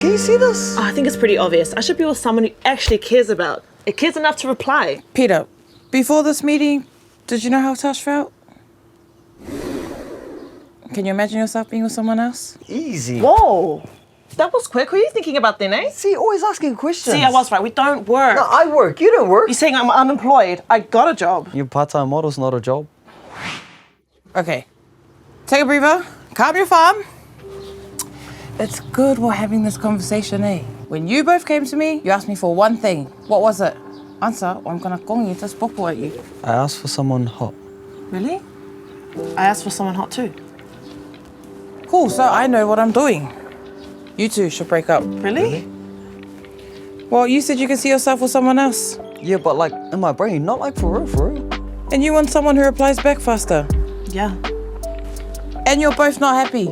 Can you see this? I think it's pretty obvious. I should be with someone who actually cares about it. Cares enough to reply. Peter, before this meeting, did you know how Tash felt? Can you imagine yourself being with someone else? Easy. Whoa. That was quick. Who are you thinking about then, eh? See, always asking questions. See, I was right. We don't work. No, I work. You don't work. You're saying I'm unemployed. I got a job. Your part-time model's not a job. Okay, take a breather, calm your farm. It's good we're having this conversation, eh? When you both came to me, you asked me for one thing. What was it? Answer, or I'm gonna gong you, just popo at you. I asked for someone hot. Really? I asked for someone hot too. Cool, so I know what I'm doing. You two should break up. Really? Well, you said you could see yourself with someone else. Yeah, but like in my brain, not like for real. And you want someone who replies back faster. Yeah. And you're both not happy.